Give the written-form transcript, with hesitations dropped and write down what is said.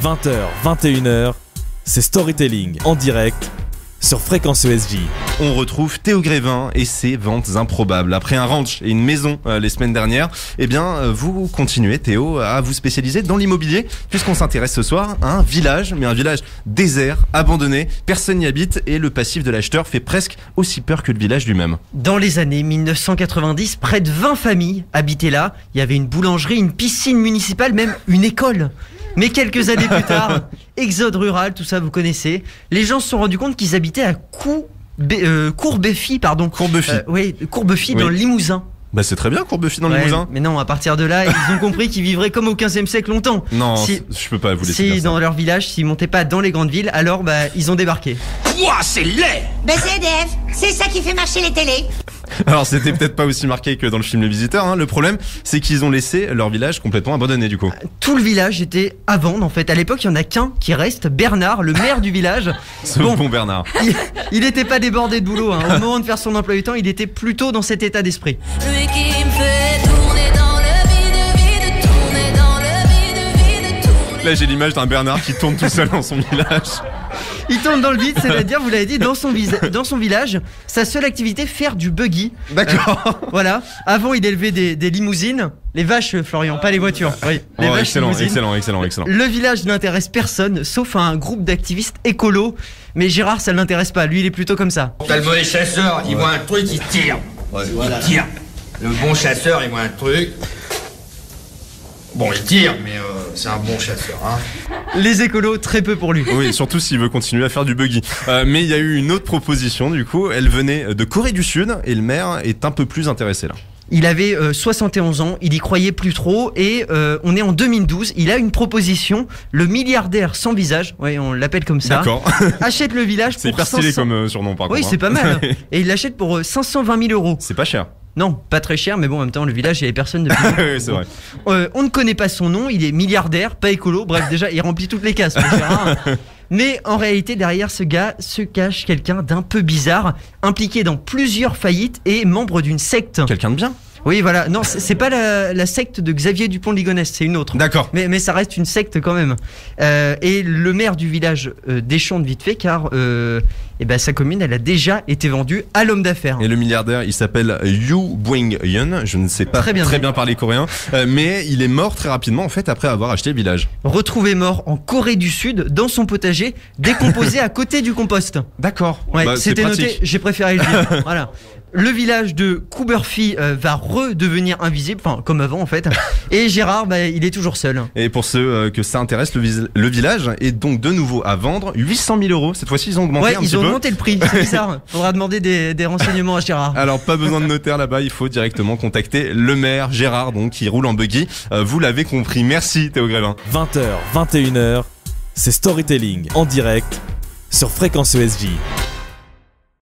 20h, 21h, c'est Storytelling en direct sur Fréquence ESJ. On retrouve Théo Grévin et ses ventes improbables. Après un ranch et une maison les semaines dernières, vous continuez, Théo, à vous spécialiser dans l'immobilier, puisqu'on s'intéresse ce soir à un village, mais un village désert, abandonné, personne n'y habite et le passif de l'acheteur fait presque aussi peur que le village lui-même. Dans les années 1990, près de 20 familles habitaient là. Il y avait une boulangerie, une piscine municipale, même une école. Mais quelques années plus tard, exode rural, tout ça vous connaissez, les gens se sont rendus compte qu'ils habitaient à Courbefy, Courbefy dans le Limousin. Bah c'est très bien Courbefy dans le Limousin. Mais non, à partir de là, ils ont compris qu'ils vivraient comme au 15e siècle longtemps. Non, je peux pas vous laisser dire ça. Dans leur village, s'ils montaient pas dans les grandes villes, alors ils ont débarqué. Ouah, c'est laid. C'est EDF, c'est ça qui fait marcher les télés. Alors c'était peut-être pas aussi marqué que dans le film Les Visiteurs, hein. Le problème c'est qu'ils ont laissé leur village complètement abandonné du coup. Tout le village était à vendre en fait. À l'époque il y en a qu'un qui reste, Bernard, le maire du village. Bon Bernard. Il n'était pas débordé de boulot, hein. Au moment de faire son emploi du temps, il était plutôt dans cet état d'esprit. Lui qui me fait tourner dans le vide, tourner dans le vide, tourner. Là j'ai l'image d'un Bernard qui tourne tout seul dans son village. Il tourne dans le vide, c'est-à-dire, vous l'avez dit, dans son village, sa seule activité, faire du buggy. D'accord. Voilà. Avant, il élevait des limousines. Les vaches, Florian, pas les voitures. Oui, les vaches, excellent. Le village n'intéresse personne, sauf un groupe d'activistes écolos. Mais Gérard, ça ne l'intéresse pas. Lui, il est plutôt comme ça. T'as le mauvais chasseur, il voit un truc, il tire. Il tire. Le bon chasseur, il voit un truc. Bon, il tire, mais c'est un bon chasseur, hein. Les écolos, très peu pour lui. Oui, surtout s'il veut continuer à faire du buggy. Mais il y a eu une autre proposition, du coup. Elle venait de Corée du Sud et le maire est un peu plus intéressé là. Il avait 71 ans, il y croyait plus trop et on est en 2012. Il a une proposition, le milliardaire sans visage, oui, on l'appelle comme ça. D'accord. Achète le village pour 500... C'est hyper stylé comme surnom par contre. Oui, c'est pas mal. Et il l'achète pour 520 000 €. C'est pas cher. Non, pas très cher, mais bon, en même temps, le village, il y avait personne depuis. Oui, c'est vrai. On ne connaît pas son nom, il est milliardaire, pas écolo. Bref, déjà, il remplit toutes les cases. Mais en réalité, derrière ce gars se cache quelqu'un d'un peu bizarre, impliqué dans plusieurs faillites et membre d'une secte. Quelqu'un de bien. Oui, voilà. Non, c'est pas la secte de Xavier Dupont de Ligonnès, c'est une autre. D'accord. Mais ça reste une secte quand même. Et le maire du village déchante vite fait car sa commune, elle a déjà été vendue à l'homme d'affaires. Et le milliardaire, il s'appelle Yoo Bwing-yeon. Je ne sais pas très bien parler coréen, mais il est mort très rapidement en fait après avoir acheté le village. Retrouvé mort en Corée du Sud dans son potager, décomposé à côté du compost. D'accord. Ouais, c'était noté. J'ai préféré le dire. Voilà. Le village de Couberfy va redevenir invisible, enfin comme avant en fait. Et Gérard, il est toujours seul. Et pour ceux que ça intéresse, le village est donc de nouveau à vendre 800 000 €. Cette fois-ci, ils ont augmenté un petit peu. Ils ont augmenté le prix, c'est bizarre. Faudra demander des renseignements à Gérard. Alors pas besoin de notaire là-bas, il faut directement contacter le maire Gérard, donc qui roule en buggy. Vous l'avez compris. Merci Théo Grévin. 20h, 21h, c'est Storytelling en direct sur Fréquence ESJ.